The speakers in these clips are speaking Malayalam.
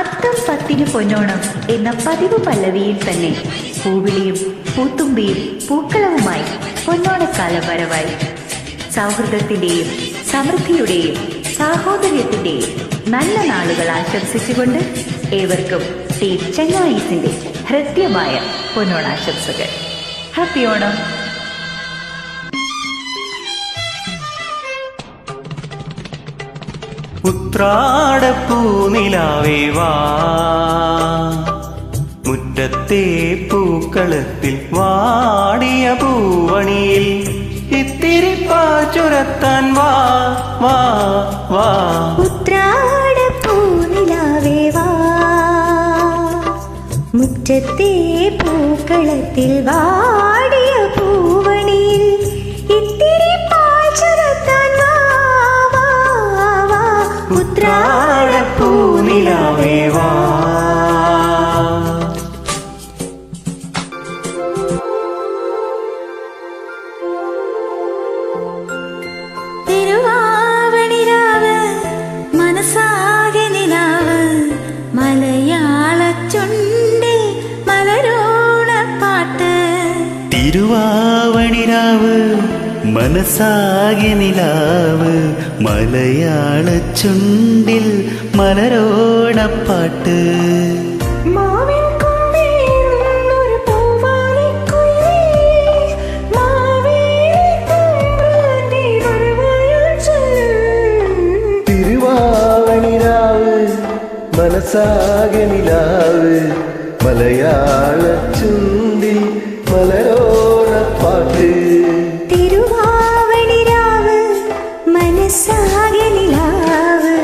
അത്തം പത്തിന് പൊന്നോണം എന്ന പതിവ് പല്ലവിയിൽ തന്നെ പൂവിളിയും പൂത്തുമ്പിയും പൂക്കളവുമായി പൊന്നോണക്കാലം വരവായി. സൗഹൃദത്തിന്റെയും സമൃദ്ധിയുടെയും സാഹോദര്യത്തിന്റെയും നല്ല നാളുകൾ ആശംസിച്ചുകൊണ്ട് ഏവർക്കും ടീം ചെങ്ങായീസിന്റെ ഹൃദ്യമായ പൊന്നോണാശംസകൾ. ഹാപ്പി ഓണം. ഉത്രാടപ്പൂനിലാവേ വാ, മുറ്റത്തെ പൂക്കളത്തിൽ വാടിയ പൂവണിയിൽ ഇത്തിരി പാച്ചുരത്താൻ വാ വാ വാ. ഉത്രാടപ്പൂനിലാവേ വാ, മുറ്റത്തെ പൂക്കളത്തിൽ വാടിയ പൂവണിയിൽ ഇത്തിരി പാച്ചുരത്താൻ വാ വാ വാ. ഉത്രാടപ്പൂനിലാവേ വാ. തിരുവാവണിരാവ് മനസ്സാകെ നിലാവ്, മലയാള ചുണ്ടിൽ മലരോണപ്പാട്ട്. തിരുവാവണിരാവ് മനസ്സാകെ നിലാവ്, മലയാള ചുണ്ടിൽ മലരോണപ്പാട്ട്. തിരുവാവണിരാവ് മനസ്സാകെ നിലാവ്, മലയാള ചുണ്ടിൽ മലരോണപ്പാട്ട്. തിരുവാവണിരാവ് മനസ്സാകെ നിലാവ്,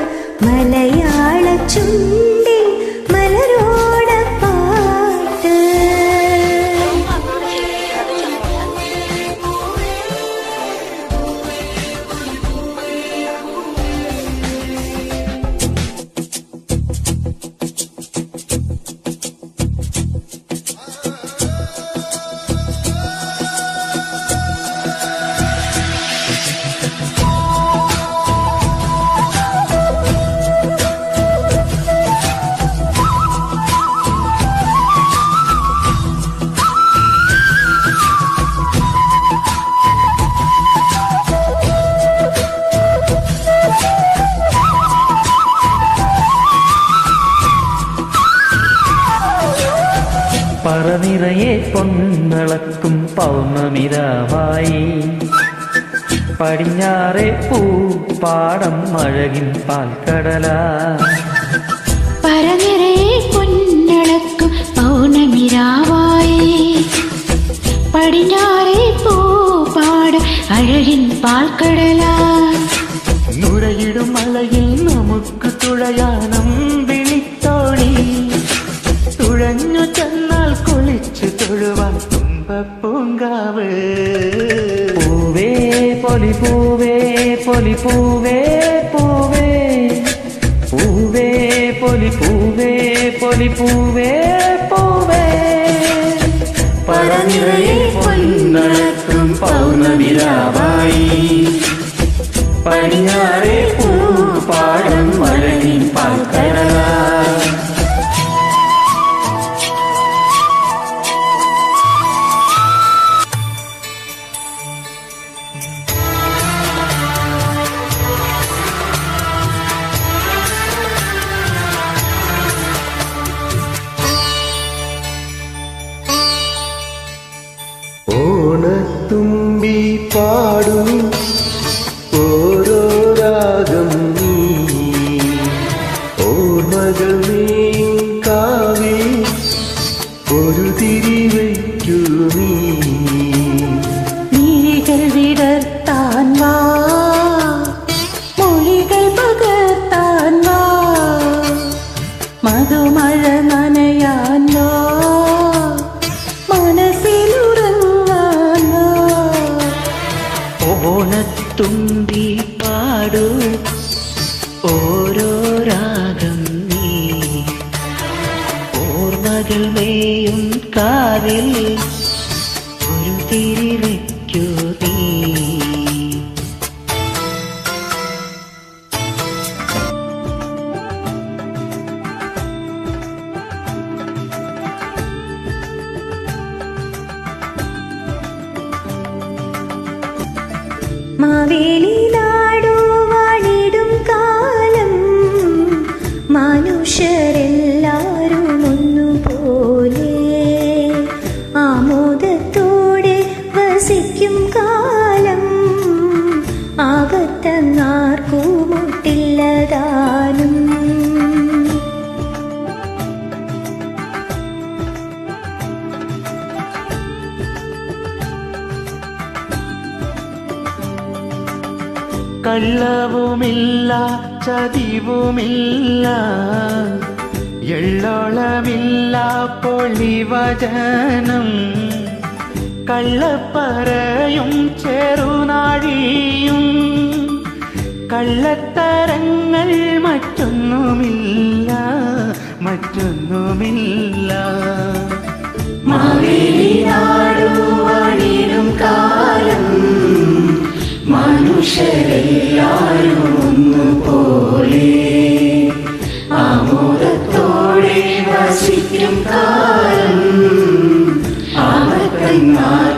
മലയാള ചുണ്ടിൽ മലരോണപ്പാട്ട്. പറനിറയെ പൊന്നളക്കും പൗർണമിരാവായി, പടിഞ്ഞാറെ പൂപ്പാടം അഴകിൻ പാൽക്കടല. പറനിറയെ പൊന്നളക്കും പൗർണമിരാവായി, പടിഞ്ഞാറെ പൂപ്പാടം അഴകിൻ പാൽക്കടല. നുഴയിടും മലയിൽ നമുക്ക് തുഴയാനം വിളിത്തോണി, തുഴഞ്ഞു ചെന്നാൽ കുളിച്ചു തൊഴുവാൻ തുമ്പപ്പൂങ്കാവ്. പൂവേ പൊലി പൂവേ പൊലി പൂവേ പൂവേ, പൂവേ പൊലി പൂവേ പൊലി പൂവേ പൂവേ. പറനിറയെ പൊന്നളക്കും പൗർണമിരാവായി, പടിഞ്ഞാറെ പൂപ്പാടം അഴകിൻ പാൽക്കടല. ഓണത്തുമ്പി പാടും ഓരോ രാഗം നീ, ഓർമ്മകൾ നീയും കാവിൽ ഒരു തിരിവയ്ക്കു നീ. മിഴികൾ വിടർത്താൻ വാ, മൊഴികൾ പകർത്താൻ വാ, മധുമഴ നനയാൻ വാ, മനസ്സിലുറങ്ങാൻ വാ. ഓണത്തുമ്പി പാടൂ ഓരോ രാഗം നീ, ഓർമ്മകൾ മേയും കാതിൽ ഒരു തിരിവയ്ക്കൂ നീ. മനുഷ്യരെല്ലാരും ഒന്നുപോലെ ആമോദത്തോടെ വസിക്കും കാലം ആപത്തങ്ങാർക്കുമുട്ടില്ലതാനും. കള്ളവുമില്ല ചതിവുമില്ല എള്ളോളമില്ല പൊളിവചനം കള്ളപ്പറയും ചെറുനാഴിയും കള്ളത്തരങ്ങൾ മറ്റൊന്നുമില്ല മറ്റൊന്നുമില്ല. മാവേലിനാടുവാണിടും കാലം മനുഷ്യരെല്ലാരും ഒന്നുപോലെ ആമോദത്തോടെ വസിക്കും കാലം ആപത്തങ്ങാർ